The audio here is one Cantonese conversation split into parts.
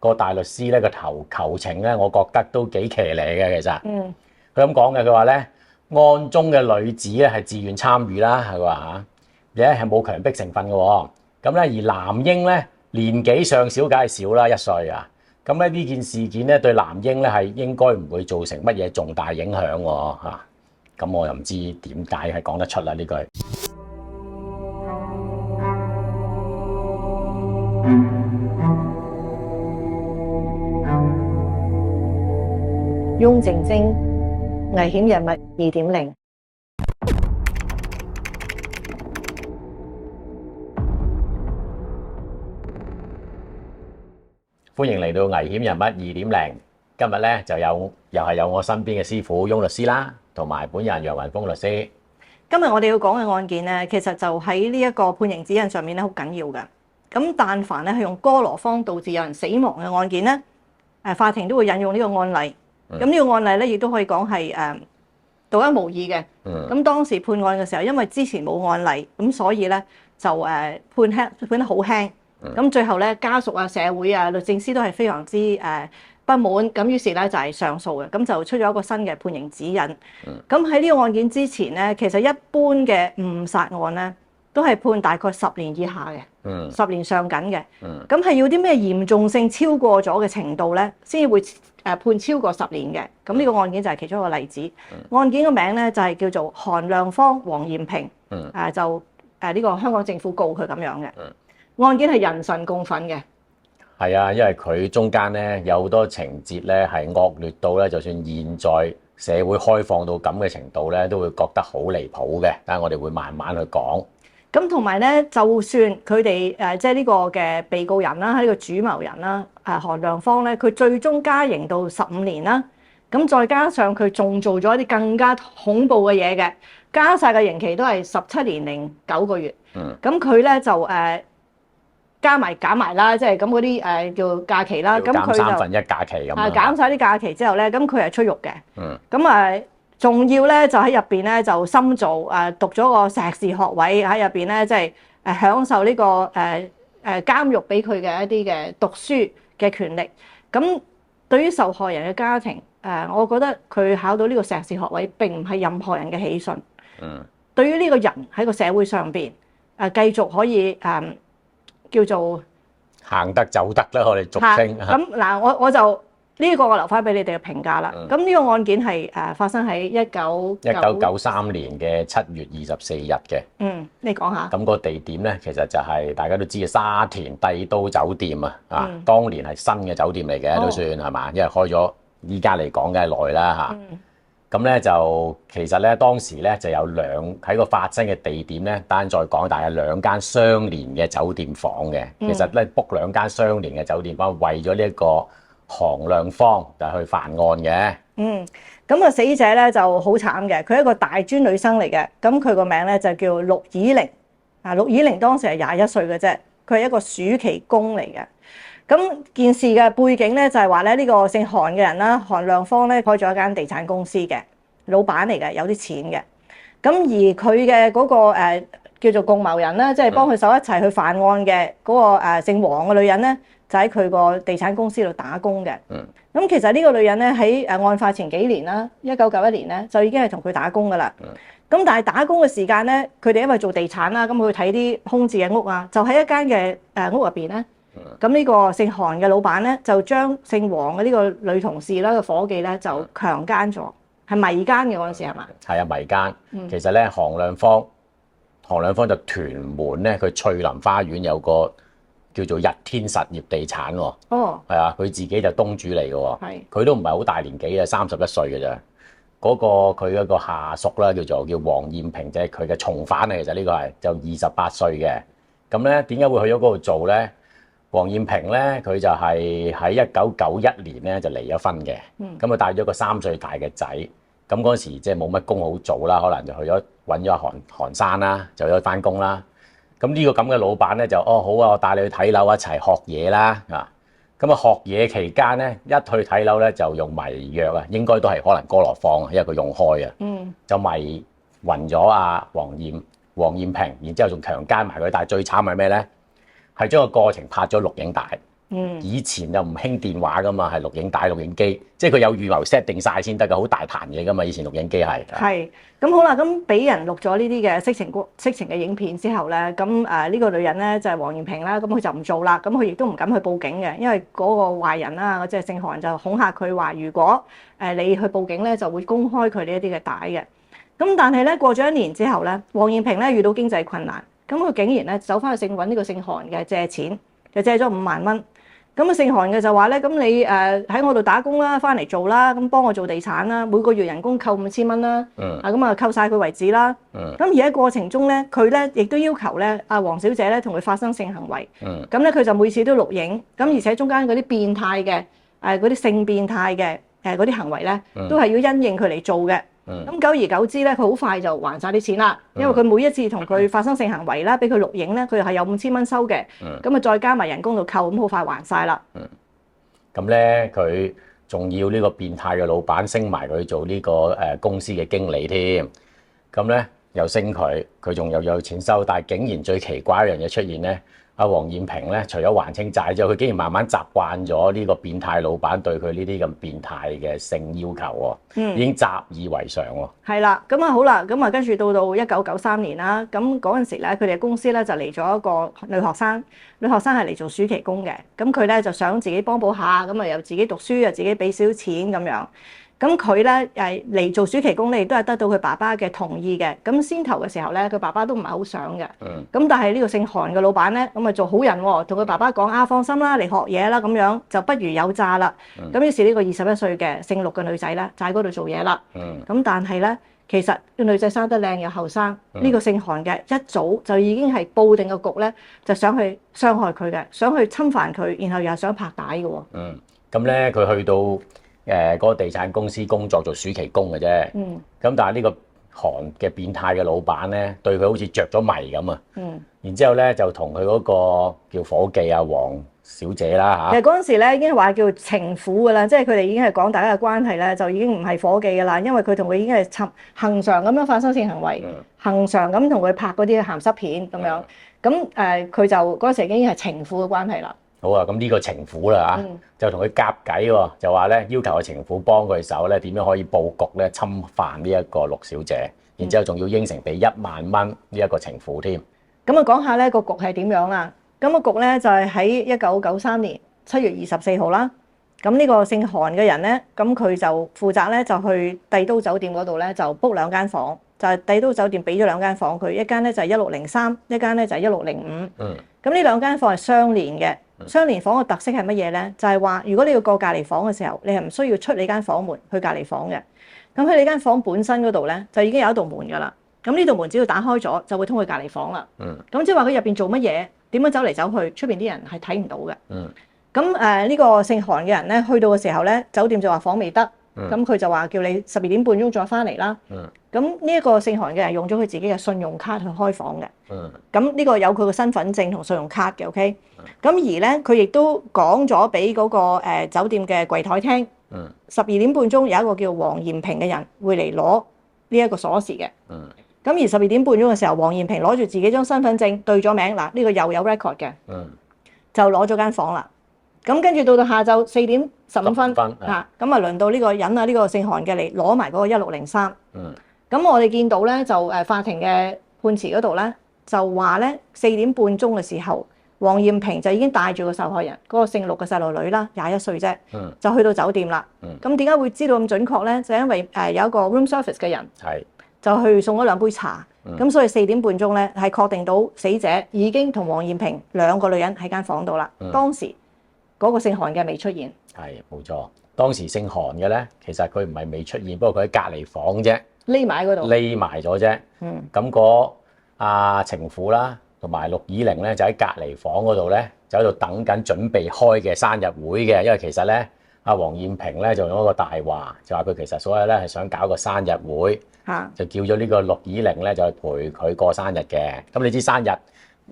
個大律師咧個求情咧，我覺得都幾騎呢嘅其實。佢咁講嘅，佢話咧案中嘅女子咧係自願參與啦，佢話嚇，而係冇強迫成分嘅喎。咁咧而男嬰咧年紀尚小，梗係少啦，1歲啊。咁咧呢件事件咧對男嬰咧係應該唔會造成乜嘢重大影響喎嚇。咁我又唔知點解係講得出啦呢句。翁靜晶危險人物2.0。歡迎嚟到危險人物2.0。今日咧就又係有我身邊嘅師傅翁律師啦，同埋本人楊雲峰律師。今日我哋要講嘅案件咧，其實就喺呢一個判刑指引上面咧好緊要嘅。咁但凡咧係用哥羅芳導致有人死亡嘅案件咧，法庭都會引用呢個案例。咁呢個案例咧亦都可以講係獨一無二嘅。咁當時判案嘅時候，因為之前冇案例，咁所以咧就判得好輕。咁最後咧家屬啊、社會啊、律政司都係非常之不滿，咁於是咧就係上訴嘅，咁就出咗一個新嘅判刑指引。咁喺呢個案件之前咧，其實一般嘅誤殺案咧都係判大概10年以下嘅，10年上緊嘅。咁係要啲咩嚴重性超過咗嘅程度咧，先至會判超過10年嘅。咁呢個案件就係其中一個例子。案件嘅名咧就係叫做韓亮芳、黃彥平，就呢個香港政府告佢咁樣嘅。案件係人神共憤嘅。係啊，因為佢中間咧有好多情節咧係惡劣到咧，就算現在社會開放到咁嘅程度咧，都會覺得好離譜嘅。但係我哋會慢慢去講。咁同埋咧，就算佢哋即係呢個嘅被告人啦，呢個主謀人啦，韓亮芳咧，佢最終加刑到15年啦。咁再加上佢仲做咗一啲更加恐怖嘅嘢嘅，加晒嘅刑期都係17年零9個月。咁佢咧就加埋減埋啦，即係咁嗰啲叫假期啦。咁佢就減1/3假期咁樣。減晒啲假期之後咧，咁佢係出獄嘅。咁仲要咧就喺入邊咧就深造讀咗個碩士學位喺入邊咧，即係享受呢個監獄俾佢嘅一啲嘅讀書嘅權利。咁對於受害人嘅家庭我覺得佢考到呢個碩士學位並唔係任何人嘅喜訊。對於呢個人喺個社會上邊繼續可以叫做行得走得啦，我哋俗稱。咁嗱，我就呢個我留翻俾你哋嘅評價啦。咁呢個案件係發生喺1993年嘅7月24日嘅。你講下。咁個地點咧，其實就係大家都知嘅沙田帝都酒店啊。當年係新嘅酒店嚟嘅，都算係嘛，因為開咗依家嚟講嘅耐啦嚇。咁咧就其實咧當時咧就有喺個發生嘅地點咧，單再講，但係2間相連嘅酒店房嘅。其實咧 book 2間相連嘅酒店房，為咗呢一個韓亮芳就去犯案嘅。咁個死者咧就好慘嘅，佢係一個大專女生嚟嘅。咁佢個名咧就叫陸以玲。陸以玲當時係21歲嘅啫，佢係一個暑期工嚟嘅。咁件事嘅背景咧就係話咧，呢個姓韓嘅人啦，韓亮芳咧開咗一間地產公司嘅老闆嚟嘅，有啲錢嘅。咁而佢嘅嗰個叫做共謀人啦，即係幫佢手一齊去犯案嘅嗰個姓黃嘅女人咧，就喺佢個地產公司度打工嘅。咁其實呢個女人咧喺案發前幾年啦，1991年咧就已經係同佢打工噶啦。咁但係打工嘅時間咧，佢哋因為做地產啦，咁去睇啲空置嘅屋啊，就喺一間嘅屋入邊咧。咁呢個姓韓嘅老闆咧，就將姓黃嘅呢個女同事啦，個伙計咧就強姦咗，係迷姦嘅嗰陣時係嘛？係啊，迷姦。其實咧，韓亮芳就屯門咧，佢翠林花園有個叫做日天實業地產喎。係啊，佢自己就東主嚟嘅喎。佢都唔係好大年紀啊，31歲嘅咋。佢嗰個下屬啦，叫黃彥平，就係佢嘅從犯嚟。其實呢個係就28歲嘅。咁咧，點解會去咗嗰度做咧？黃彥平咧，佢就係喺1991年咧就離咗婚嘅，咁啊帶咗個3歲大嘅仔，咁嗰時即係冇乜工好做啦，可能就去咗揾咗韓生啦，就去返工啦。咁呢個咁嘅老闆咧就好啊，我帶你去睇樓一齊學嘢啦啊！咁啊學嘢期間咧，一去睇樓咧就用迷藥啊，應該都係可能哥羅芳啊，因為佢用開啊，就迷暈咗啊黃彥平，然之後仲強姦埋佢，但係最慘係咩咧？係將個過程拍咗錄影帶，以前就唔興電話噶嘛，係錄影帶、錄影機，即係佢有預留 set 定晒先得噶，好大壇嘢噶嘛。以前錄影機係。係咁好啦，咁俾人錄咗呢啲嘅色情嘅影片之後咧，咁呢個女人咧就係黃燕萍啦，咁佢就唔做啦，咁佢亦都唔敢去報警嘅，因為嗰個壞人啦，即係姓韓就恐嚇佢話，如果你去報警咧，就會公開佢呢一啲嘅帶嘅。咁但係咧過咗1年之後咧，黃燕萍咧遇到經濟困難，咁佢竟然咧走翻去揾呢個姓韓嘅借錢，就借咗5萬蚊。咁姓韓嘅就話咧，咁你喺我度打工啦，翻嚟做啦，咁幫我做地產啦，每個月人工扣5000蚊啦，咁啊扣晒佢為止啦。咁而喺過程中咧，佢咧亦都要求咧阿黃小姐咧同佢發生性行為。咁咧佢就每次都錄影，咁而且中間嗰啲變態嘅嗰啲性變態嘅嗰啲行為咧，都係要因應佢嚟做嘅。咁久而久之咧，佢好快就還晒啲錢啦，因為佢每一次同佢發生性行為啦，俾佢錄影咧，佢係有5000蚊收嘅，咁啊再加埋人工度扣，咁好快還晒啦。咁咧佢仲要呢個變態嘅老闆升埋佢做呢個公司嘅經理添，咁咧又升佢仲又有錢收，但係竟然最奇怪一樣嘢出現咧。阿黃燕萍咧，除咗還清債之後，佢竟然慢慢習慣咗呢個變態老闆對佢呢啲咁變態嘅性要求喎，已經習以為常喎。係啦，咁啊好啦，咁啊跟住到1993年啦，咁嗰陣時咧，佢哋公司咧就嚟咗一個女學生係嚟做暑期工嘅，咁佢咧就想自己幫補下，咁啊又自己讀書又自己俾少錢咁樣。咁佢咧嚟做暑期工咧，亦都係得到佢爸爸嘅同意嘅。咁先頭嘅時候咧，佢爸爸都唔係好想嘅。咁但係呢個姓韓嘅老闆咧，咁啊做好人喎，同佢爸爸講放心啦，嚟學嘢啦，咁樣就不如有詐啦。咁於是呢個21歲嘅姓陸嘅女仔咧，就喺嗰度做嘢啦。咁但係咧，其實個女仔生得靚又後生，呢個姓韓嘅一早就已經係佈定個局咧，就想去傷害佢嘅，想去侵犯佢，然後又係想拍帶嘅喎。咁咧佢去到嗰個地產公司工作做暑期工嘅啫，咁但係呢個韓嘅變態嘅老闆咧，對佢好似着咗迷咁啊，然之後咧就同佢嗰個叫夥計啊黃小姐啦嚇，其實嗰陣時咧已經係話叫情婦噶啦，即係佢哋已經係講大家嘅關係咧，就已經唔係夥計噶啦，因為佢同佢已經係恆常咁樣發生性行為，恆常咁同佢拍嗰啲鹹濕片咁樣，咁佢就嗰陣時已經係情婦嘅關係啦。好啊，咁呢個情婦啦嚇，就同佢夾計喎，就話咧要求個情婦幫佢手咧，點樣可以佈局咧侵犯呢一個陸小姐，然之後仲要應承俾1萬蚊呢一個情婦添。咁啊講下咧個局係點樣啦？咁個局咧就係喺1993年7月24號啦。咁呢個姓韓嘅人咧，咁佢就負責咧就去帝都酒店嗰度咧就 book 2間房，就係帝都酒店俾咗2間房佢，一間咧就係1603，一間咧就係1605。咁呢2間房係相連嘅。相連房嘅特色係乜嘢咧？就係話，如果你要過隔離房嘅時候，你係唔需要出你間房門去隔離房嘅。咁喺你間房本身嗰度咧，就已經有一道門㗎啦。咁呢道門只要打開咗，就會通去隔離房啦。咁即係話佢入邊做乜嘢，點樣走嚟走去，出邊啲人係睇唔到嘅。咁呢個姓韓嘅人咧，去到嘅時候咧，酒店就話房未得，咁佢就話叫你12點半鐘再翻嚟啦。咁呢一個姓韓嘅人用咗佢自己嘅信用卡去開房嘅。咁呢個有佢嘅身份證同信用卡嘅 ，OK。咁而咧，佢亦都講咗俾嗰個酒店嘅櫃台聽，12點半鐘有一個叫黃燕萍嘅人會嚟攞呢一個鎖匙嘅。咁而12點半鐘嘅時候，黃燕萍攞住自己張身份證對咗名，嗱呢個又有 record 嘅，就攞咗間房啦。咁跟住到下晝4點15分嚇，咁啊輪到呢個人啊，呢個姓韓嘅嚟攞埋嗰個1603。咁我哋見到咧就法庭嘅判詞嗰度咧就話咧4點半鐘嘅時候，黃燕萍就已經帶住個受害人嗰個姓陸嘅細路女啦，21歲啫，就去到酒店啦。咁點解會知道咁準確咧？就因為有一個 room service 嘅人就去送咗2杯茶，咁所以4點半鐘咧係確定到死者已經同黃燕萍2個女人喺間房度啦。當時嗰個姓韓嘅未出現，係冇錯。當時姓韓嘅咧，其實佢唔係未出現，不過佢喺隔離房啫，匿埋喺嗰度，匿埋咗啫。咁嗰阿情婦啦，同埋陸以玲咧，就喺隔離房嗰度咧，就喺度等緊準備開嘅生日會嘅。因為其實咧，阿黃燕萍咧就用一個大話，就話佢其實所謂咧係想搞個生日會，就叫咗呢個陸以玲咧就去陪佢過生日嘅。咁你知生日啱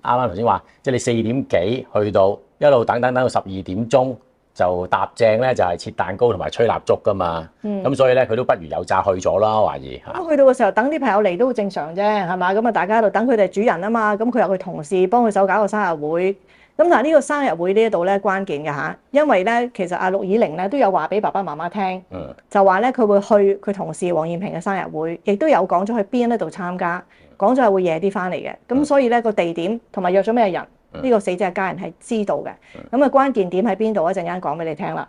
啱頭先話，即係你4點幾去到，一路等到12點鐘就搭正咧，就係切蛋糕同埋吹蠟燭噶嘛。咁所以咧，佢都不如有詐去咗啦，懷疑嚇。咁去到嘅時候，等啲朋友嚟都好正常啫，係嘛？咁啊，大家喺度等佢哋主人啊嘛。咁佢有佢同事幫佢手搞個生日會，咁但係呢個生日會呢一度咧關鍵嘅嚇，因為咧其實阿陸以玲咧都有話俾爸爸媽媽聽，就話咧佢會去佢同事黃燕萍嘅生日會，亦都有講咗去邊一度參加，講咗係會夜啲翻嚟嘅。咁所以咧個地點同埋約咗咩人，呢個死者嘅家人係知道嘅。咁啊關鍵點喺邊度？一陣間講俾你聽啦。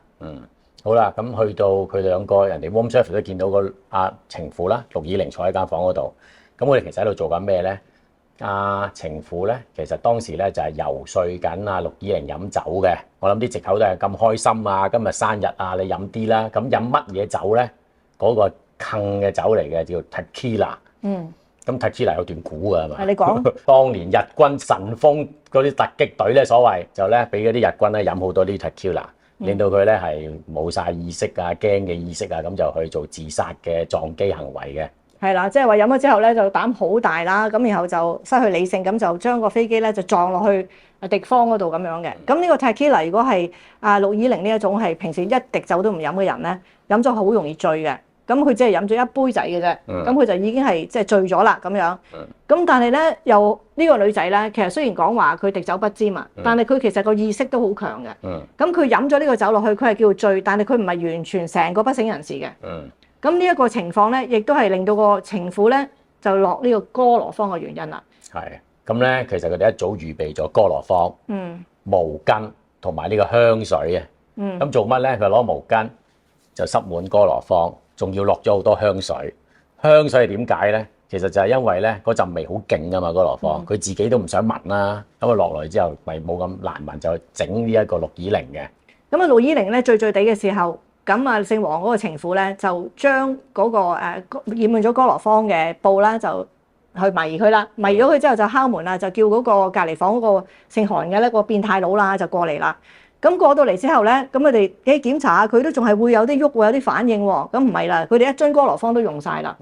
好啦，咁去到佢兩個人哋 warm service 都見到個情婦啦，陸以玲坐喺間房嗰度。咁我哋其實喺度做緊咩咧？情婦咧，其實當時咧就係游說緊陸以玲飲酒嘅。我諗啲藉口都係咁開心啊，今日生日啊，你飲啲啦。咁飲乜嘢酒咧？嗰個坑嘅酒嚟嘅，叫 tequila。咁 tequila 有段古㗎係嘛？你講。當年日軍神風嗰啲突擊隊咧，所謂就咧俾嗰啲日軍咧飲好多啲 tequila，令到佢咧係冇晒意識啊、驚嘅意識啊，咁就去做自殺嘅撞擊行為嘅。係啦，即係話飲咗之後咧就膽好大啦，咁然後就失去理性，咁就將個飛機咧就撞落去敵方嗰度咁樣嘅。咁呢個 tequila 如果係陸以玲呢一種係平時一滴酒都唔飲嘅人咧，飲咗好容易醉嘅。咁佢只係飲咗一杯仔嘅啫，咁佢就已經係即係醉咗啦咁樣。咁但係咧，又呢個女仔咧，其實雖然講話佢滴酒不沾啊，但係佢其實個意識都好強嘅。咁佢飲咗呢個酒落去，佢係叫醉，但係佢唔係完全成個不省人事嘅。咁呢一個情況咧，亦都係令到個情婦咧就落呢個哥羅芳嘅原因啦。係，咁咧其實佢哋一早預備咗哥羅芳、毛巾同埋呢個香水啊。咁做乜咧？佢攞毛巾就塞滿哥羅芳。仲要落咗好多香水，香水係點解咧？其實就係因為咧嗰陣味好勁啊嘛，哥羅芳佢自己都唔想聞啦，咁啊落嚟之後咪冇咁難聞，就整呢一個陸以玲嘅。咁啊陸以玲咧醉醉地嘅時候，咁啊姓黃嗰個情婦咧就將嗰個染滿咗哥羅芳嘅布啦，就去迷佢啦，迷咗佢之後就敲門啦，就叫嗰個隔離房嗰個姓韓嘅咧個變態佬啦就過嚟啦。咁過到嚟之後咧，咁佢哋檢查下佢都仲係會有啲喐，會有啲反應喎。咁唔係啦，佢哋一樽哥羅芳都用晒啦。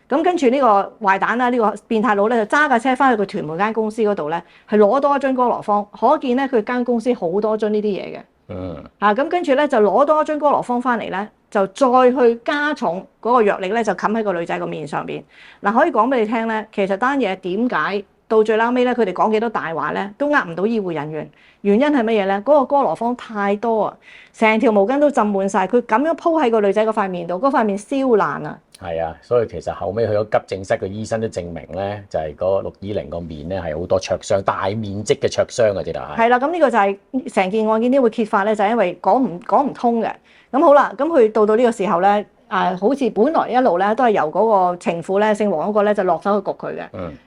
咁跟住呢個壞蛋啦，呢個變態佬咧就揸架車翻去佢屯門間公司嗰度咧，係攞多一樽哥羅芳。可見咧佢間公司好多樽呢啲嘢嘅。咁跟住咧就攞多一樽哥羅芳翻嚟咧，就再去加重嗰個藥力咧，就冚喺個女仔個面上邊。可以講俾你聽咧，其實單嘢點解到最撈尾咧，佢哋講幾多大話咧，都呃唔到醫護人員。原因係乜嘢咧？嗰個哥羅芳太多啊，成條毛巾都浸滿晒，佢咁樣鋪喺個女仔嗰塊面度，嗰塊面燒爛啊！係啊，所以其實後尾去咗急症室嘅醫生都證明咧，就係個陸以玲個面咧係好多灼傷，大面積嘅灼傷嘅，直頭係。係啦，咁呢個就係成件案件點會揭發咧，就係因為講唔通嘅。咁好啦，咁佢到呢個時候咧，好似本來一路咧都係由嗰個情婦咧，姓黃嗰個咧就落手去焗佢嘅。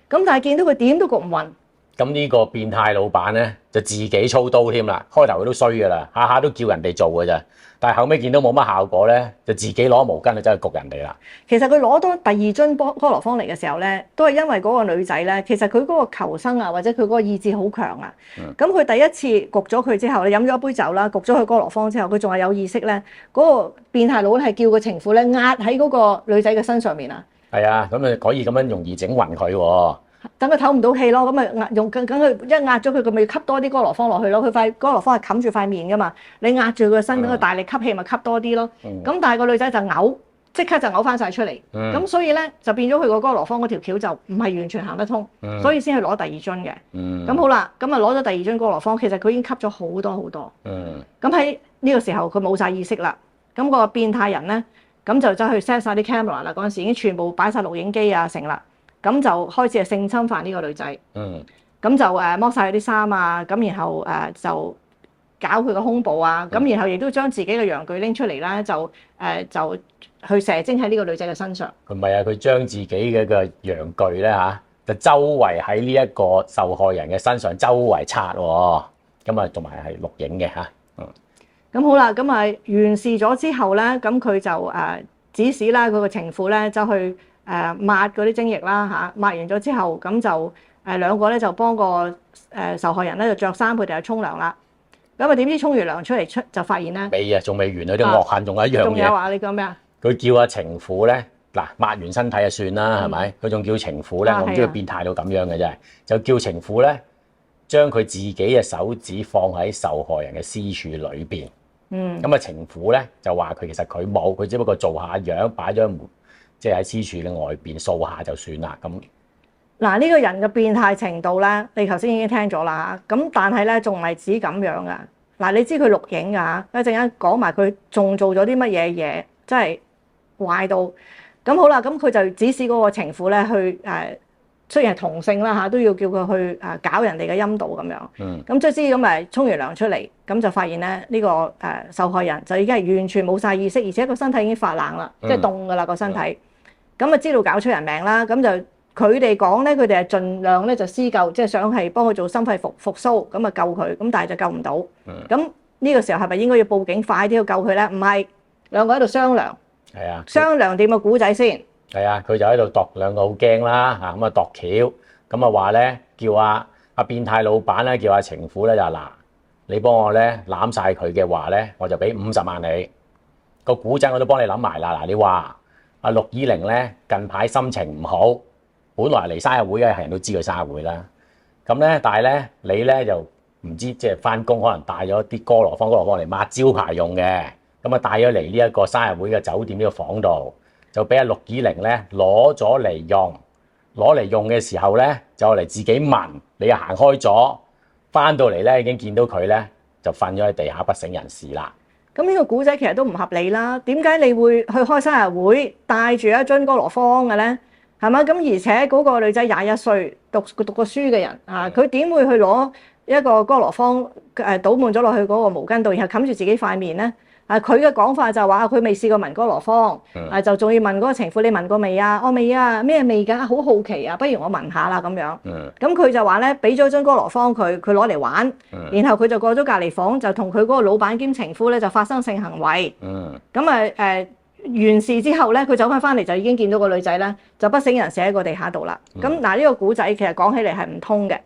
咁但係見到佢點都焗唔暈。咁呢個變態老闆咧就自己操刀添啦，開頭佢都衰噶啦，下下都叫人哋做噶咋，但係後尾見到冇乜效果咧，就自己攞毛巾就真係焗人哋啦。其實佢攞多第二樽哥羅芳嚟嘅時候咧，都係因為嗰個女仔咧，其實佢嗰個求生啊，或者佢嗰個意志好強啊。咁佢第一次焗咗佢之後，你飲咗一杯酒啦，焗咗佢哥羅芳之後，佢仲係有意識咧，嗰個變態佬係叫個情婦咧壓喺嗰個女仔嘅身上面啊。係啊，咁啊可以咁樣容易整暈佢喎。等佢唞唔到氣咯，咁咪用佢一壓咗佢，佢咪吸多啲哥羅芳落去咯。佢塊哥羅芳係冚住塊面噶嘛，你壓住佢個身，等佢大力吸氣，咪吸多啲咯。咁但係個女仔就嘔，即刻就嘔翻晒出嚟。咁所以咧就變咗佢個哥羅芳嗰條橋就唔係完全行得通，所以先去攞第二樽嘅。咁好啦，咁啊攞咗第二樽哥羅芳，其實佢已經吸咗好多好多。咁喺呢個時候佢冇晒意識啦，咁個變態人咧咁就走去 set 晒啲 camera 啦，嗰陣時已經全部擺晒錄影機啊成啦。咁就開始係性侵犯呢個女仔，咁就剝晒佢啲衫啊，咁然後就搞佢個胸部啊，咁然後亦都將自己嘅陽具拎出嚟啦，就去射精喺呢個女仔嘅身上。佢唔係啊，佢將自己嘅個陽具咧就周圍喺呢一個受害人嘅身上周圍擦喎，咁啊同埋係錄影嘅嚇。咁好啦，咁啊完事咗之後咧，咁佢就指使啦佢個情婦咧走去抹嗰啲精液啦嚇，抹完咗之後，咁就兩個咧就幫個受害人咧就着衫，佢哋就沖涼啦。咁啊點知沖完涼出嚟就發現咧，未啊，仲未完啊，啲惡行仲有一樣嘢。仲有啊？你講咩啊？佢叫阿情婦咧嗱抹完身體就算啦，係咪？佢仲叫情婦咧，我唔知佢變態到咁樣嘅啫，就叫情婦咧將佢自己嘅手指放喺受害人嘅私處裏邊。咁啊情婦咧就話佢其實佢冇，佢只不過做下樣擺咗門。即係喺私處嘅外邊掃下就算啦，咁嗱，呢個人嘅變態程度咧，你頭先已經聽咗啦。咁但係咧，仲唔係止咁樣噶。嗱，你知佢錄影㗎，一陣間講埋佢仲做咗啲乜嘢嘢，真係壞到。咁好啦，咁佢就指使嗰個情婦咧去雖然係同性啦都要叫佢去搞人哋嘅陰道咁樣。咁卒之咁咪沖完涼出嚟，咁就發現咧呢個受害人就已經係完全冇晒意識，而且個身體已經發冷啦，即係凍㗎啦個身體。咁啊知道搞出人命啦，咁就佢哋講咧，佢哋係盡量咧就施救，即係想係幫佢做心肺復甦，咁啊救佢，咁但係就救唔到。咁呢個時候係咪應該要報警，快啲去救佢咧？唔係，兩個喺度商量。係啊，商量掂個古仔先。係啊，佢就喺度度兩個好驚啦嚇，咁啊度橋，咁啊話咧叫阿變態老闆咧叫情婦咧就嗱，你幫我咧攬晒佢嘅話咧，我就俾50萬你。個古仔我都幫你諗埋啦。嗱，你話阿陸依玲咧近排心情唔好，本來嚟生日會嘅係人都知佢生日會啦。咁咧，但係咧你咧就唔知即係翻工可能帶咗啲哥羅芳嚟抹招牌用嘅，咁啊帶咗嚟呢一個生日會嘅酒店呢個房度。就俾阿陸依玲咧攞咗嚟用，攞嚟用嘅時候咧就嚟自己聞，你又行開咗，翻到嚟咧已經見到佢咧就瞓咗喺地下不省人事啦。咁呢個古仔其實都唔合理啦，點解你會去開生日會帶住一樽哥羅芳嘅咧？係嘛？咁而且嗰個女仔21歲，讀過書嘅人啊，佢點會去攞一個哥羅芳倒滿咗落去嗰個毛巾度，然後冚住自己塊面咧？佢嘅講法就話佢未試過聞哥羅芳，就仲要問嗰個情婦你聞過未啊？我未啊，咩味㗎？好好奇啊，不如我聞下啦咁樣。咁佢就話咧，俾咗張哥羅芳佢攞嚟玩，然後佢就過咗隔離房，就同佢嗰個老闆兼情婦咧就發生性行為。咁完事之後咧，佢走翻嚟就已經見到個女仔咧就不省人事喺個地下度啦。咁嗱呢個古仔其實講起嚟係唔通嘅。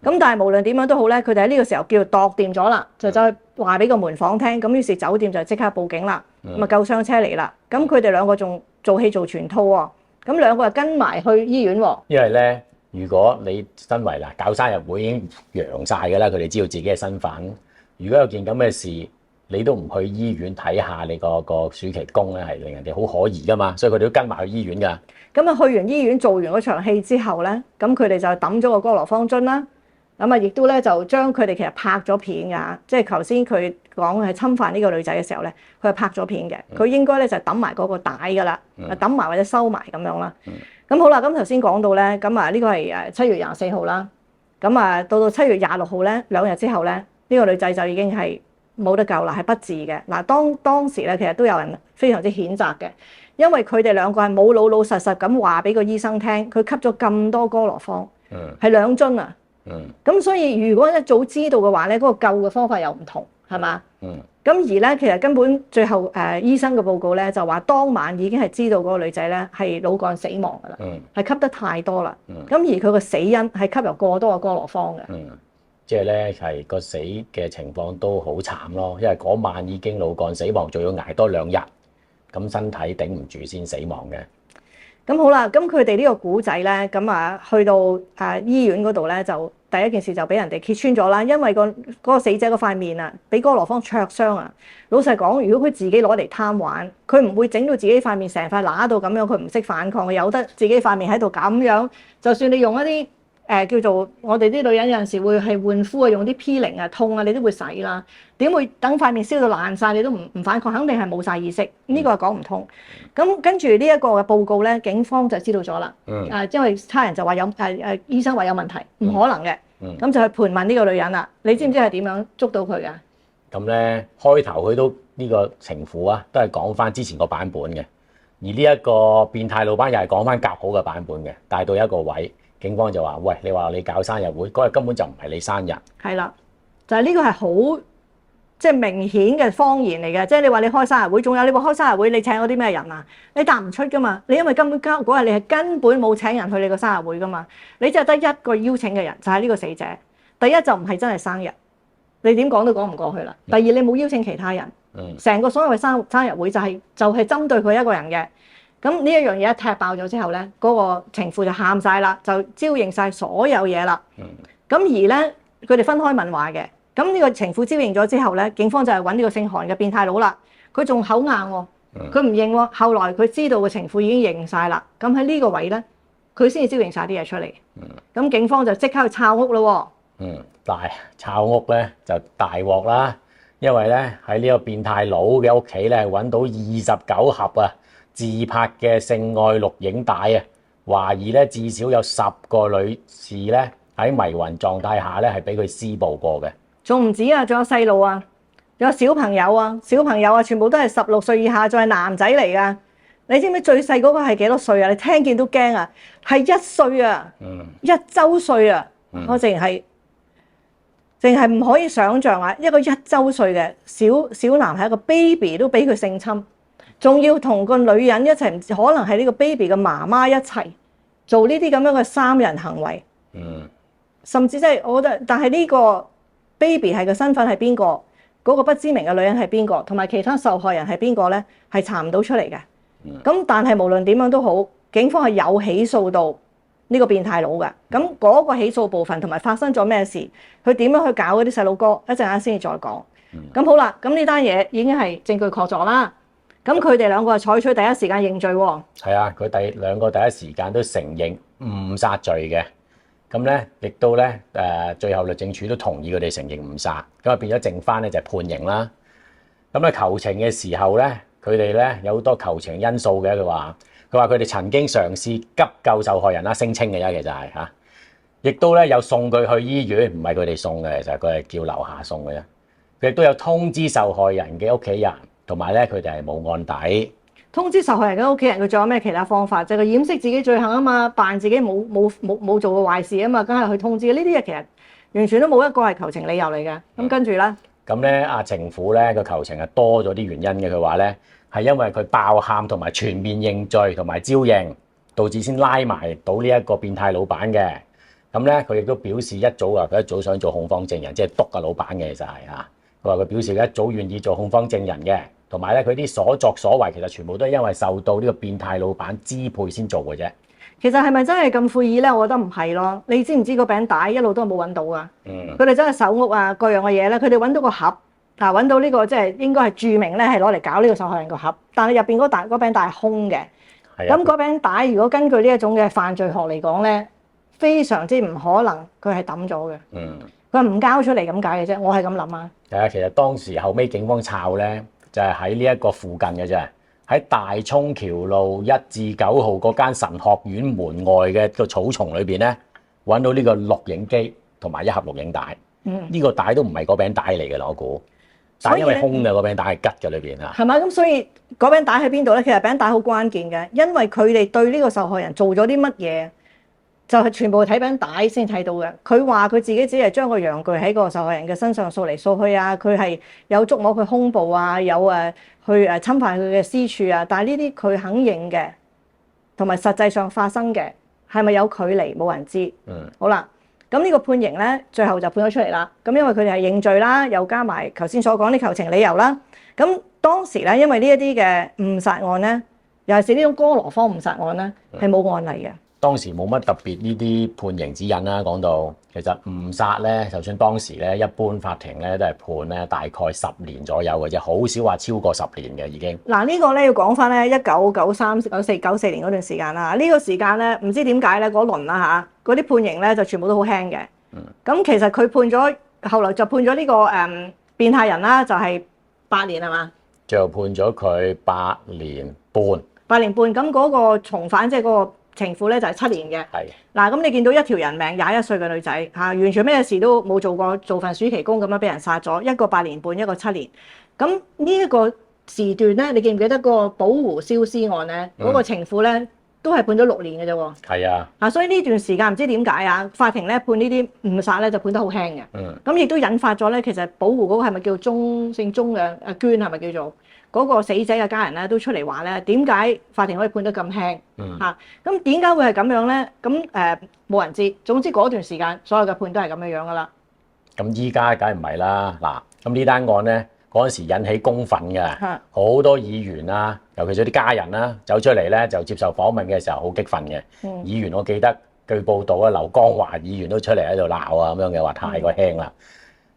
咁但係無論點樣都好咧，佢哋喺呢個時候叫做度掂咗啦，就走去話俾個門房聽。咁於是酒店就即刻報警啦，咁啊救傷車嚟啦。咁佢哋兩個仲做戲做全套喎。咁兩個就跟埋去醫院喎。因為咧，如果你身為搞生日會已經揚晒㗎啦，佢哋知道自己嘅身份。如果有件咁嘅事，你都唔去醫院睇下你個暑期工咧，係令人哋好可疑㗎嘛。所以佢哋都跟埋去醫院㗎。咁啊去完醫院做完嗰場戲之後咧，咁佢哋就抌咗個哥羅芳樽啦。咁啊，亦都咧就將佢哋其實拍咗片㗎，即係頭先佢講係侵犯呢個女仔嘅時候咧，佢係拍咗片嘅。佢應該咧就抌埋嗰個帶㗎啦，抌埋或者收埋咁樣啦。咁好啦，咁頭先講到咧，咁啊呢個係7月24號啦。咁啊到7月26號咧，2日之後咧，呢個女仔就已經係冇得救啦，係不治嘅。嗱，當時咧其實都有人非常之譴責嘅，因為佢哋兩個係冇老老實實咁話俾個醫生聽，佢吸咗咁多哥羅芳，係2樽啊。咁所以如果一早知道嘅話咧，嗰個救嘅方法又唔同，係嘛？咁而咧，其實根本最後醫生嘅報告咧就話，當晚已經係知道嗰個女仔咧係腦幹死亡㗎啦，係吸得太多啦。咁而佢個死因係吸入過多嘅哥羅芳嘅。即係咧係個死嘅情況都好慘咯，因為嗰晚已經腦幹死亡，仲要捱多2日，咁身體頂唔住先死亡嘅。咁好啦，咁佢哋呢個古仔咧，咁去到醫院嗰度咧，就第一件事就俾人哋揭穿咗啦。因為嗰個死者嗰塊面啊，俾哥羅芳灼傷啊。老實講，如果佢自己攞嚟貪玩，佢唔會整到自己塊面成塊乸到咁樣，佢唔識反抗，佢由得自己塊面喺度咁樣。就算你用一啲叫做我哋啲女人有陣時會係換膚啊，用啲 peeling啊，痛啊，你都會洗啦。點會等塊面燒到爛晒，你都唔反抗？肯定係冇晒意識。呢個係講唔通。咁跟住呢一個嘅報告咧，警方就知道咗啦。因為差人就話有醫生話有問題，唔可能嘅。咁就去盤問呢個女人啦。你知唔知係點樣捉到佢㗎？咁咧開頭佢都呢個情婦啊，都係講翻之前個版本嘅。而呢一個變態老闆又係講翻夾好嘅版本嘅。但係到一個位，警方就話：喂，你話你搞生日會嗰日根本就唔係你生日。係啦，就係呢個係好即係明顯嘅謊言嚟嘅。即係你話你開生日會，仲有你話開生日會，你請咗啲咩人啊？你答唔出噶嘛？你因為根本嗰日你係根本冇請人去你個生日會噶嘛？你就係得一個邀請嘅人，就係呢個死者。第一就唔係真係生日，你點講都講唔過去啦。第二你冇邀請其他人，成個所謂生日會就係針對佢一個人嘅。咁呢一樣嘢一踢爆咗之後咧，嗰個情婦就喊晒啦，就招認晒所有嘢啦。咁而咧，佢哋分開問話嘅。咁呢個情婦招認咗之後咧，警方就係揾呢個姓韓嘅變態佬啦。佢仲口硬喎，佢唔認喎。後來佢知道個情婦已經認晒啦。咁喺呢個位咧，佢先至招認晒啲嘢出嚟。咁警方就即刻去抄屋咯。但係抄屋咧就大鑊啦，因為咧喺呢個變態佬嘅屋企咧揾到29盒自拍嘅性愛錄影帶啊，懷疑咧至少有10個女士咧喺迷魂狀態下咧係俾佢施暴過嘅。仲唔止啊，仲有細路啊，仲有小朋友啊，全部都係16歲以下，仲係男仔嚟噶。你知唔知最細嗰個係幾多歲啊？你聽見都驚啊，係1歲啊，1週歲啊，我淨係唔可以想像啊，一個1週歲嘅小男孩，一個 baby 都俾佢性侵，仲要同個女人一齊，可能係呢個 baby 嘅媽媽一齊做呢啲咁樣嘅3人行為。甚至我覺得，但係呢個 baby 係個身份係邊個？嗰個不知名嘅女人係邊個？同埋其他受害人係邊個咧？係查唔到出嚟嘅。咁但係無論點樣都好，警方係有起訴到呢個變態佬嘅。咁嗰個起訴部分同埋發生咗咩事，佢點樣去搞嗰啲細路哥，一陣間先至再講。咁好啦，咁呢單嘢已經係證據確鑿啦。咁佢哋兩個係採取第一時間認罪喎。係啊，佢兩個第一時間都承認誤殺罪嘅。咁咧，亦都咧最後律政處都同意佢哋承認誤殺，咁啊變咗剩翻咧就係判刑啦。咁咧求情嘅時候咧，佢哋咧有好多求情因素嘅。佢話佢哋曾經嘗試急救受害人啦，聲稱嘅啫，其實係嚇。亦都咧有送佢去醫院，唔係佢哋送嘅，其實佢係叫樓下送嘅啫。佢亦都有通知受害人嘅屋企人，同埋咧佢哋係冇案底。通知受害人嘅屋企人，佢仲有咩其他方法？就係佢掩飾自己罪行啊嘛，扮自己冇做過壞事啊嘛，梗係去通知。呢啲嘢其實完全都冇一個係求情理由嚟嘅。咁跟住咧，咁咧阿情婦咧個求情係多咗啲原因嘅。佢話咧係因為佢爆喊同埋全面認罪同埋招認，導致先拉埋到呢一個變態老闆嘅。咁咧佢亦都表示佢一早想做控方證人，即係督個老闆嘅，其實係嚇。佢話佢表示佢一早願意做控方證人嘅。同埋咧，佢啲所作所為其實全部都係因為受到呢個變態老闆支配先做嘅啫。其實係咪真係咁悔意咧？我覺得唔係咯。你知唔知個餅帶一路都係冇揾到噶？佢哋真係搜屋啊，各樣嘅嘢咧，佢哋揾到個盒啊，揾到呢個即係應該係註明咧係攞嚟搞呢個受害人個盒，但係入邊嗰餅帶係空嘅。咁嗰餅帶如果根據呢一種嘅犯罪學嚟講咧，非常之唔可能佢係抌咗嘅。佢唔交出嚟咁解嘅啫，我係咁諗啊。係啊，其實當時後尾警方抄咧，就係喺呢一個附近嘅啫，喺大涌橋路1至9號嗰間神學院門外嘅個草叢裏邊咧，揾到呢個錄影機同埋1盒錄影帶。呢個帶都唔係嗰餅帶嚟嘅啦，我估。但係因為空嘅嗰餅帶係吉嘅裏邊啊。係嘛？咁所以嗰餅帶喺邊度咧？其實餅帶好關鍵嘅，因為佢哋對呢個受害人做咗啲乜嘢，就係全部睇餅帶先睇到嘅。佢話佢自己只係將個陽具喺個受害人嘅身上掃嚟掃去啊，佢係有觸摸佢胸部啊，有去侵犯佢嘅私處啊。但係呢啲佢肯認嘅，同埋實際上發生嘅係咪有距離，冇人知。好啦，咁呢個判刑咧，最後就判咗出嚟啦。咁因為佢哋係認罪啦，又加埋頭先所講啲求情理由啦。咁當時咧，因為呢一啲嘅誤殺案咧，尤其是呢種哥羅芳誤殺案咧，係冇案例嘅。當時冇乜特別呢啲判刑指引啦。講到其實誤殺咧，就算當時咧，一般法庭咧都係判咧大概10年左右嘅啫，好少話超過10年嘅已經。嗱呢個咧要講翻咧1993、94年嗰段時間啦。呢個時間咧唔知點解咧嗰輪啦嚇，嗰啲判刑咧就全部都好輕嘅。咁其實佢判咗，後來就判咗呢個變態人啦，就係8年係嘛？最後判咗佢8年半。8年半，咁嗰個從犯即係嗰個情婦咧就係7年嘅。係嗱，咁你見到一條人命21歲嘅女仔嚇，完全咩事都冇做過，做份暑期工咁樣俾人殺咗，一個8年半，一個7年。咁呢一個時段咧，你記唔記得嗰個寶湖燒屍案咧？嗰個情婦咧都係判咗6年嘅啫喎。係啊。所以呢段時間唔知點解啊，法庭咧判呢啲誤殺咧就判得好輕嘅。咁亦都引發咗咧，其實寶湖嗰個係咪叫姓鐘嘅阿娟係咪叫做？嗰個死者嘅家人咧都出嚟話咧，點解法庭可以判得咁輕嚇？咁點解會係咁樣咧？咁冇人知。總之嗰段時間所有嘅判都係咁樣噶啦。咁依家梗係唔係啦。嗱，咁呢單案咧嗰陣時引起公憤嘅，好多議員啊，尤其是啲家人啦，走出嚟咧就接受訪問嘅時候好激憤嘅。議員我記得據報道啊，劉江華議員都出嚟喺度鬧啊咁樣嘅，話太過輕啦。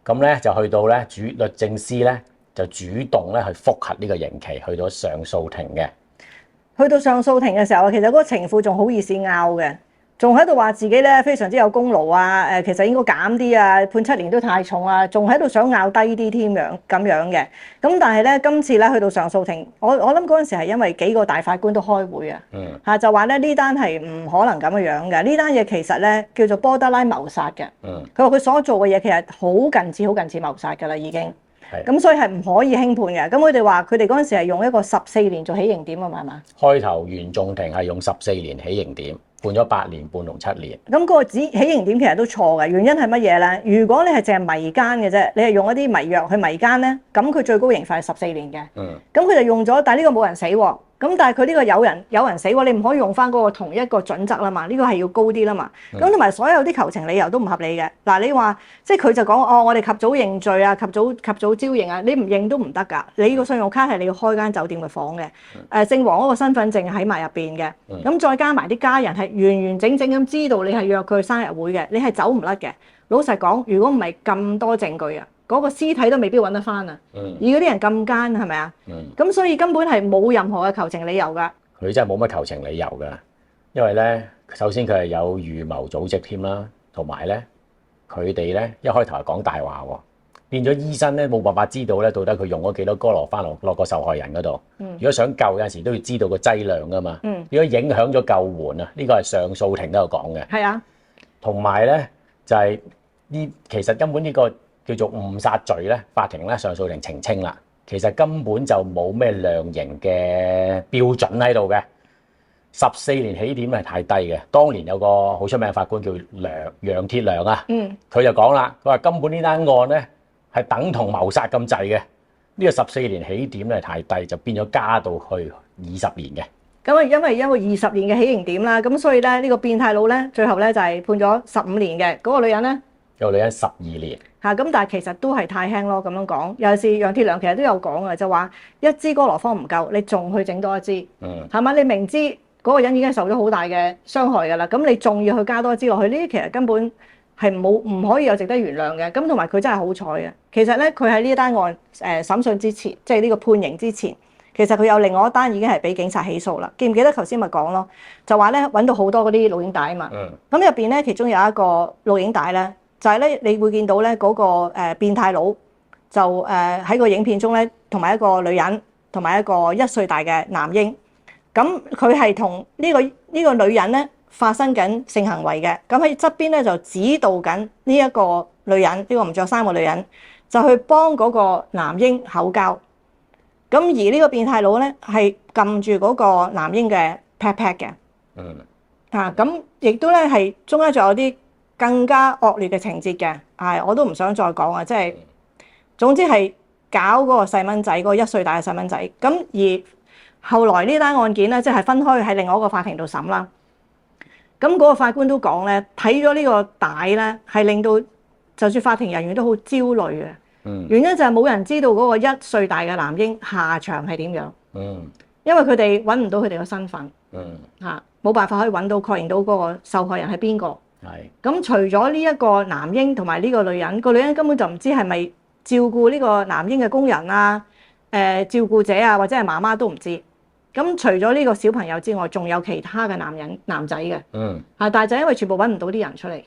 咁咧就去到咧律政司咧。就主動咧去覆核呢個刑期，去到上訴庭嘅。去到上訴庭嘅時候，其實嗰個情婦仲好意思拗嘅。仲喺度話自己咧非常之有功勞啊！其實應該減啲啊，判7年都太重啊，仲喺度想拗低啲添咁樣嘅。咁但係咧，今次咧去到上訴庭，我諗嗰陣時係因為幾個大法官都開會啊，就話咧呢單係唔可能咁樣嘅。呢單嘢其實咧叫做波德拉謀殺嘅。佢話佢所做嘅嘢其實好近似謀殺㗎啦，已經。咁所以係唔可以輕判嘅。咁佢哋話佢哋嗰陣時係用一個14年做起刑點啊嘛，係嘛？開頭原訟庭係用14年起刑點，判咗8年半同7年。咁嗰個起刑點其實都錯嘅，原因係乜嘢咧？如果你係淨係迷奸嘅啫，你係用一啲迷藥去迷奸咧，咁佢最高刑罰係14年嘅。咁佢就用咗，但係呢個冇人死喎。咁但係佢呢個有人死喎，你唔可以用翻嗰個同一個準則啦嘛，呢個係要高啲啦嘛。咁同埋所有啲求情理由都唔合理嘅。嗱，你話即係佢就講我哋及早認罪啊，及早招認啊，你唔認都唔得㗎。你個信用卡係你要開間酒店嘅房嘅，姓黃嗰個身份證喺埋入邊嘅，咁再加埋啲家人係完完整整咁知道你係約佢生日會嘅，你係走唔甩嘅。老實講，如果唔係咁多證據啊，嗰個屍體都未必揾得翻啊！而嗰啲人咁奸係咪啊？咁所以根本係冇任何嘅求情理由㗎。佢真係冇乜求情理由㗎，因為咧，首先佢係有預謀組織添啦，同埋咧，佢哋咧一開頭係講大話喎，變咗醫生咧冇辦法知道咧到底佢用咗幾多哥羅芬落個受害人嗰度。如果想救有陣時都要知道個劑量㗎嘛。如果影響咗救援啊，呢個係上訴庭都有講嘅。係啊，同埋咧就係其實根本呢個叫做誤殺罪咧，法庭咧上訴庭澄清啦，其實根本就冇咩量刑嘅標準喺度嘅。14年起點係太低嘅。當年有個好出名嘅法官叫楊鐵良啊，佢就講啦，佢話根本呢單案咧係等同謀殺咁滯嘅。呢個14年起點咧太低，就變咗加到去20年嘅。咁啊，因為20年嘅起刑點啦，咁所以咧呢個變態佬咧最後咧就係判咗15年嘅。嗰個女人咧，有個女人12年。咁但係其實都係太輕咯。咁樣講，尤其是楊鐵良其實都有講嘅，就話一支哥羅芳唔夠，你仲去整多一支，係嘛？你明知嗰個人已經受咗好大嘅傷害㗎啦，咁你仲要去加多一支落去，呢啲其實根本係唔可以有值得原諒嘅。咁同埋佢真係好彩嘅。其實咧，佢喺呢單案審訊之前，即係呢個判刑之前，其實佢有另外一單已經係俾警察起訴啦。記唔記得頭先咪講咯？就話咧揾到好多嗰啲錄影帶啊嘛。咁入邊咧，其中有一個錄影帶咧，就係咧，你會見到咧嗰個變態佬就喺個影片中咧，同埋一個女人，同埋一個1歲大嘅男嬰。咁佢係同呢個女人咧發生緊性行為嘅。咁喺側邊咧就指導緊呢一個女人，呢個唔着衫嘅女人，就去幫嗰個男嬰口交。咁而呢個變態佬咧係撳住嗰個男嬰嘅 pat pat 嘅。咁亦都咧係中間仲有啲更加惡劣嘅情節嘅。我都唔想再講啊，即係總之係搞嗰個細蚊仔，嗰個1歲大嘅細蚊仔。咁而後來呢單案件咧，即係分開喺另外一個法庭度審啦。咁嗰個法官都講咧，睇咗呢個帶咧，係令到就算法庭人員都好焦慮嘅。原因就係冇人知道嗰個1歲大嘅男嬰下場係點樣。因為佢哋揾唔到佢哋嘅身份。冇辦法可以揾到確認到嗰個受害人係邊個。咁除咗呢一個男嬰同埋呢個女人，個女人根本就唔知係咪照顧呢個男嬰嘅工人啊、照顧者啊，或者係媽媽都唔知。咁除咗呢個小朋友之外，仲有其他嘅男仔嘅。但係就因為全部揾唔到啲人出嚟。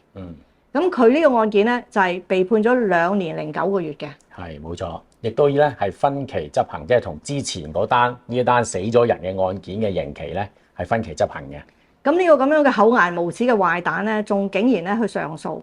咁佢呢個案件咧就係被判咗2年零9個月嘅。係冇錯，亦都咧係分期執行，即係同之前嗰單呢一單死咗人嘅案件嘅刑期咧係分期執行嘅。咁呢個咁樣嘅厚顏無恥嘅壞蛋咧，仲竟然咧去上訴。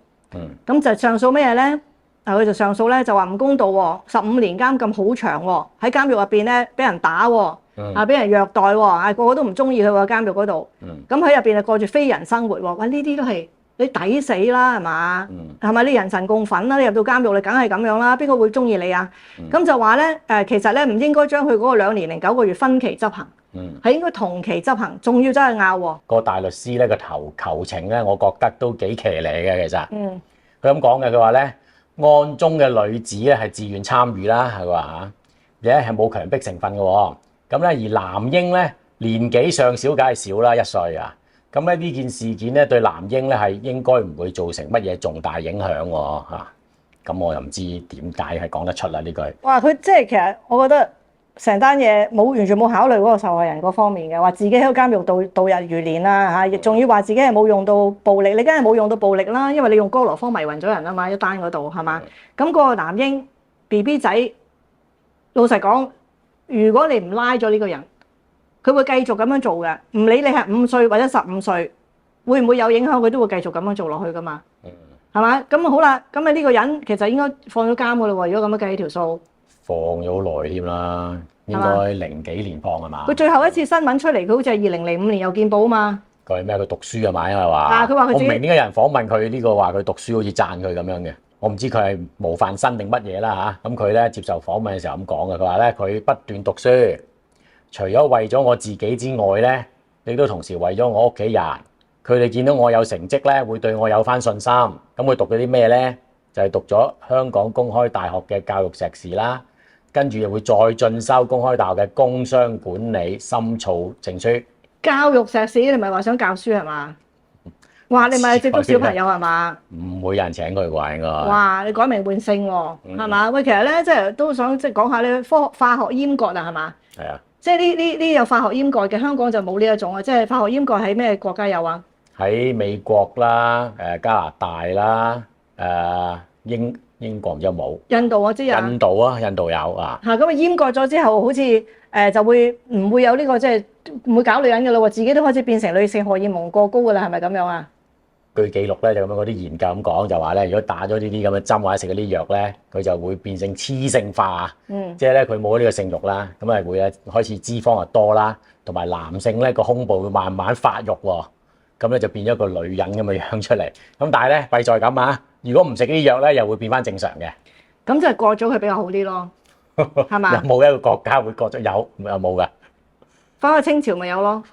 咁就上訴咩嘢咧？佢就上訴咧就話唔公道喎，15年監禁好長喎，喺監獄入邊咧俾人打喎，俾人虐待喎，個個都唔中意佢喎監獄嗰度。咁喺入邊就過住非人生活喎。哇！呢啲都係你抵死啦，係嘛？係咪你人神共憤啦？你入到監獄你梗係咁樣啦，邊個會中意你啊？咁就話咧其實咧唔應該將佢嗰個2年零9個月分期執行。係應該同期執行，仲要真係拗喎。個大律師咧個求情咧，我覺得都幾騎呢嘅其實。佢咁講嘅，佢話咧案中嘅女子咧係自願參與啦，係話嚇，而係冇強迫成分嘅喎。咁咧而男嬰咧年紀尚小，梗係少啦，1歲啊。咁咧呢件事件咧對男嬰咧係應該唔會造成乜嘢重大影響喎嚇。咁我又唔知點解係講得出啦呢句。哇！佢即係其實我覺得。成單嘢完全冇考慮嗰個受害人嗰方面嘅，話自己喺個監獄度日如年啦嚇，亦仲要話自己係冇用到暴力，你梗係冇用到暴力啦，因為你用哥羅芳迷暈咗人啊嘛，一單嗰度係嘛？咁嗰個男嬰 BB 仔，老實講，如果你唔拉咗呢個人，佢會繼續咁樣做嘅，唔理你係5歲或者15歲，會唔會有影響？佢都會繼續咁樣做落去噶嘛，係嘛？咁好啦，咁啊呢個人其實應該放咗監噶啦喎，如果咁樣計條數。放咗好耐添啦，應該零幾年放係嘛？佢最後一次新聞出嚟，佢好似係2005年又見報啊嘛。佢咩？佢讀書啊嘛，因為話。佢話佢自己。我唔明點解有人訪問佢呢個話佢讀書好似讚佢咁樣嘅。我唔知佢係模範生定乜嘢啦嚇。咁佢咧接受訪問嘅時候咁講嘅，佢話咧佢不斷讀書，除咗為咗我自己之外咧，亦都同時為咗我屋企人。佢哋見到我有成績咧，會對我有翻信心。咁佢讀咗啲咩咧？就係讀咗香港公開大學嘅教育碩士啦。跟住又會再進修公開大學嘅工商管理深造證書。教育碩士，你唔係話想教書係嘛？哇！你咪接觸小朋友係嘛？唔會有人請佢啩應該。哇！你改名換姓喎，係嘛？喂，其實咧，即係都想即係講下咧，化學閹割啊，係嘛？係啊。即係呢有化學閹割嘅，香港就冇呢一種啊。即係化學閹割喺咩國家有啊？喺美國啦，加拿大啦，英國有冇？印度我知啊。印度有啊。嚇咁啊閹割咗之後，好似就會唔會有呢個即係唔會搞女人嘅咯喎？自己都開始變成女性荷爾蒙過高嘅啦，係咪咁樣啊？據記錄咧就咁樣嗰啲研究咁講，就話咧如果打咗呢啲咁嘅針或者食嗰啲藥咧，佢就會變成雌性化，即係咧佢冇呢個性慾啦，咁啊會開始脂肪又多啦，同埋男性咧個胸部會慢慢發育喎，咁咧就變咗個女人咁嘅樣出嚟。咁但係咧弊在咁啊！如果唔食呢啲藥咧，又會變翻正常嘅。咁就係割咗佢比較好啲咯，係嘛？有冇一個國家會割咗？有冇㗎？翻去清朝咪有咯。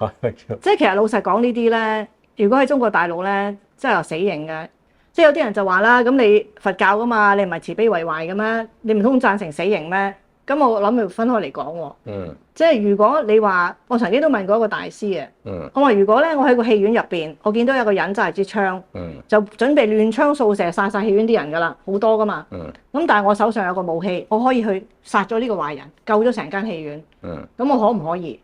即係其實老實講呢啲咧，如果喺中國大陸咧，即係有死刑嘅。即係有啲人就話啦，咁你佛教㗎嘛，你唔係慈悲為懷嘅咩？你唔通贊成死刑咩？咁我諗要分開嚟講喎。即係如果你話，我曾經都問過一個大師嘅。我話如果咧，我喺個戲院入邊，我見到有個人揸住支槍，就準備亂槍掃射殺晒戲院啲人㗎啦，好多㗎嘛。咁但係我手上有個武器，我可以去殺咗呢個壞人，救咗成間戲院。咁我可唔可以？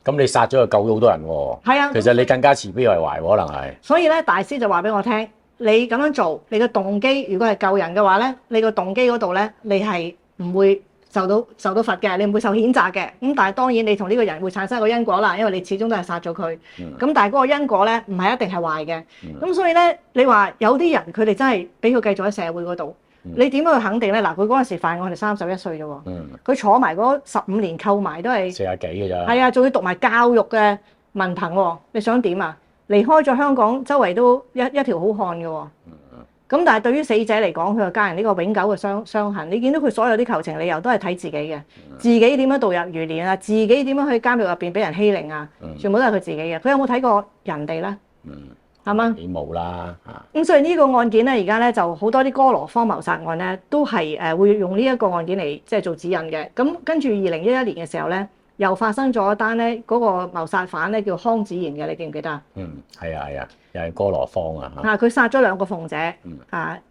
咁你殺咗就救咗好多人喎。係啊。其實你更加慈悲為懷喎，可能係。所以咧，大師就話俾我聽，你咁樣做，你嘅動機如果係救人嘅話咧，你個動機嗰度咧，你係唔會受到罰嘅，你唔會受譴責嘅。咁但係當然你同呢個人會產生一個因果啦，因為你始終都係殺咗佢。咁但係嗰個因果咧，唔係一定係壞嘅。咁所以咧，你話有啲人佢哋真係俾佢繼續喺社會嗰度，你點樣去肯定咧？嗱，佢嗰陣時犯案係31歲啫喎。佢坐埋嗰15年扣埋都係40幾嘅咋。係啊，仲要讀埋教育嘅文憑喎。你想點啊？離開咗香港，周圍都一條好漢嘅喎。咁但係對於死者嚟講，佢就家人呢個永久嘅傷痕。你見到佢所有啲求情理由都係睇自己嘅，自己點樣度日如年啊，自己點樣去監獄入邊俾人欺凌啊，全部都係佢自己嘅。佢有冇睇過人哋咧？係嘛？你冇啦嚇。咁所以呢個案件咧，而家咧就好多啲哥羅芳謀殺案咧，都係會用呢一個案件嚟即係做指引嘅。咁跟住2011年嘅時候咧，又發生咗一單咧，嗰個謀殺犯咧叫康子賢嘅，你記唔記得啊？係啊，又係哥羅芳啊嚇。佢殺咗2個鳳姐，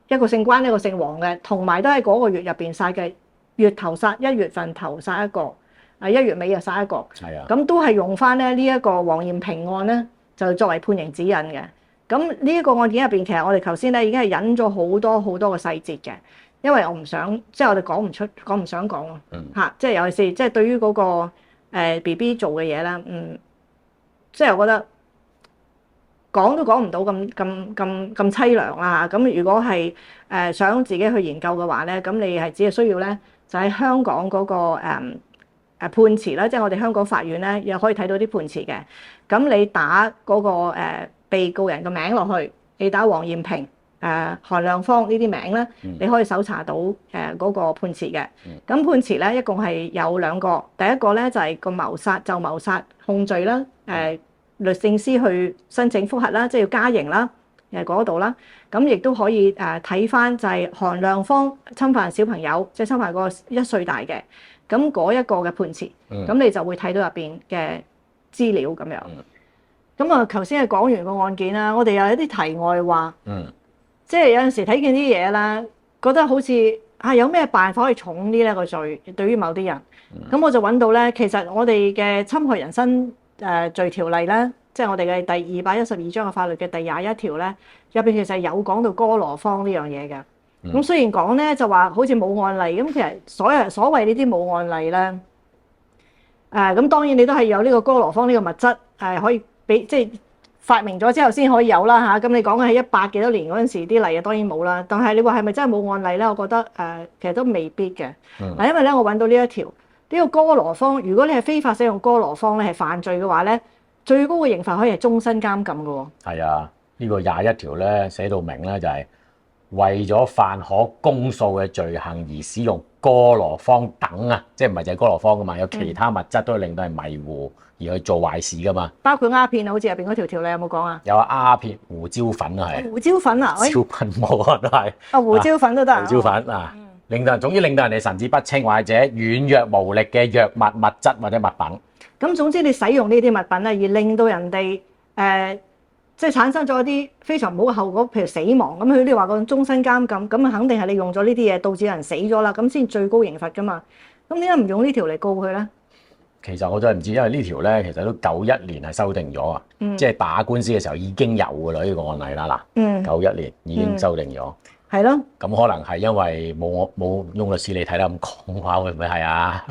一個姓關，一個姓黃嘅，同埋都喺嗰個月入邊殺嘅，月頭殺1月份頭殺一個，1月尾又殺一個。係啊。咁都係用翻咧呢一個黃艷平案咧，就作為判刑指引嘅。咁呢一個案件入邊，其實我哋頭先咧已經係引咗好多嘅細節嘅，因為我唔想即係我哋講唔想講啊，即係尤其是即係對於嗰個BB 做嘅嘢啦，即係我覺得講都講唔到咁凄涼啦。咁如果係想自己去研究嘅話咧，咁你係只係需要咧就喺香港嗰個判詞啦，即係我哋香港法院咧又可以睇到啲判詞嘅。咁你打嗰個被告人嘅名落去，你打黃艷平、韓亮芳呢啲名咧，你可以搜查到嗰個判詞嘅。咁判詞咧一共係有2個，第一個咧就係個謀殺控罪啦，律政司去申請覆核啦，即係要加刑啦，嗰度啦。咁亦都可以睇翻就係韓亮芳侵犯小朋友，即係侵犯個1歲大嘅，咁嗰一個嘅判詞，咁你就會睇到入邊嘅資料咁樣。咁啊，頭先係講完個案件啦，我哋又有啲題外話，即係有陣時睇見啲嘢啦，覺得好似有咩辦法可以重啲咧個罪對於某啲人？咁我就揾到咧，其實我哋嘅侵害人身罪條例咧，即係我哋嘅第212章嘅法律嘅第21條咧，入邊其實有講到哥羅芳呢樣嘢嘅。咁雖然講咧就話好似冇案例，咁其實所謂呢啲冇案例咧，咁當然你都係有呢個哥羅芳呢個物質可以俾即係發明咗之後先可以有啦嚇。咁你講嘅係100幾多年嗰陣時啲例啊，當然冇啦。但係你話係咪真係冇案例咧？我覺得其實都未必嘅。因為咧我揾到呢一條呢個哥羅芳，如果你係非法使用哥羅芳咧係犯罪嘅話咧，最高嘅刑罰可以係終身監禁嘅喎。係啊，呢個21條咧寫到明咧就係為咗犯可公訴嘅罪行而使用哥羅芳等啊，即係唔係就係哥羅芳噶嘛？有其他物質都令到係迷糊而去做壞事噶嘛。包括鴉片啊，好似入邊嗰條條例有冇講啊？有鴉片、胡椒粉啊，係。胡椒粉啊？椒粉冇啊，都係。胡椒粉都得。胡椒粉啊，總之令到人哋神志不清或者軟弱無力嘅藥物、物質或者物品。咁總之你使用呢啲物品咧，而令到人哋即係產生咗一啲非常唔好嘅後果，譬如死亡。咁佢哋話講終身監禁，咁啊肯定係你用咗呢啲嘢導致人死咗啦，咁先最高刑罰噶嘛。咁點解唔用呢條嚟告佢咧？其實我真係唔知，因為呢條咧其實都91年係修訂咗啊，即係打官司嘅時候已經有㗎啦，呢個案例啦嗱，91年已經修訂咗。係咯。咁可能係因為冇翁律師你睇得咁講話，會唔會係啊？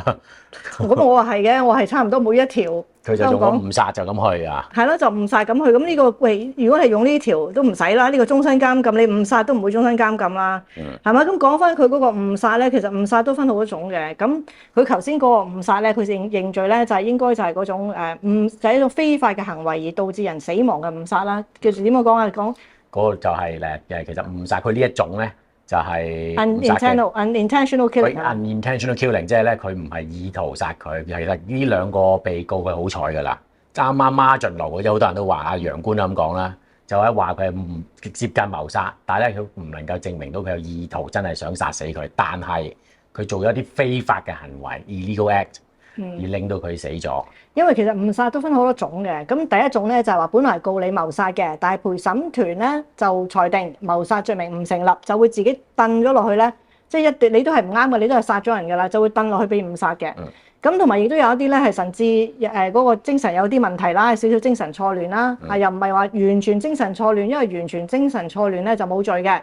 咁我話係嘅，我係差唔多每一條。佢就用咗誤殺就咁去啊？係咯，就誤殺咁去。咁呢個喂，如果係用呢條都唔使啦，呢個終身監禁，你誤殺都唔會終身監禁啦。係咪？咁講翻佢嗰個誤殺咧，其實誤殺都分好多種嘅。咁佢頭先嗰個誤殺咧，佢認罪咧就係應該就係嗰種就係一種非法嘅行為而導致人死亡嘅誤殺啦。叫做點樣講啊？講嗰個就係其實誤殺佢呢一種咧。就係 unintentional killing，unintentional killing 即係咧佢唔係意圖殺佢，其實呢兩個被告佢好彩㗎啦。啱啱margin law有好多人都話阿楊官咁講啦，就係話佢係唔接近謀殺，但係咧佢唔能夠證明到佢有意圖真係想殺死佢，但係佢做咗一啲非法嘅行為 illegal act，而令到佢死咗。因為其實誤殺都分好多種嘅，咁第一種咧就係話本來告你謀殺嘅，但係陪審團咧就裁定謀殺罪名唔成立，就會自己掟咗落去咧，即係你都係唔啱嘅，你都係殺咗人㗎啦，就會掟落去俾誤殺嘅。咁同埋亦都有一啲咧係甚至嗰個精神有啲問題啦，少少精神錯亂啦，又唔係話完全精神錯亂，因為完全精神錯亂咧就冇罪嘅。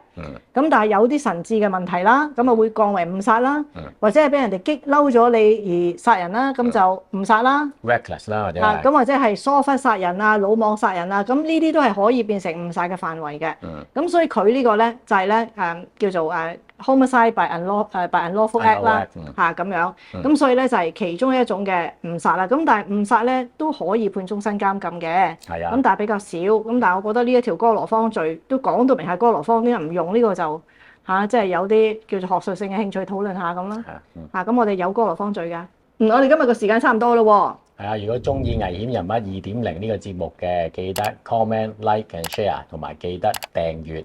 咁但係有啲神志嘅問題啦，咁啊會降為誤殺啦，或者係俾人哋激嬲咗你而殺人啦，咁就誤殺啦。reckless 啦，或者咁或者係疏忽殺人啊、魯莽殺人啊，咁呢啲都係可以變成誤殺嘅範圍嘅。咁所以佢呢個咧就係咧叫做homicide by unlawful act 啦咁樣。咁所以咧就係其中一種嘅誤殺啦。咁但係誤殺咧都可以判終身監禁嘅。係啊。咁但係比較少。咁但係我覺得呢一條哥羅芳罪都講到明係哥羅芳，點解唔用呢個就即係有啲叫做學術性嘅興趣討論下咁啦。咁我哋有哥羅芳罪㗎。我哋今日個時間差唔多咯喎。係啊，如果中意危險人物2.0呢個節目嘅，記得 comment、like and share， 同埋記得訂閱。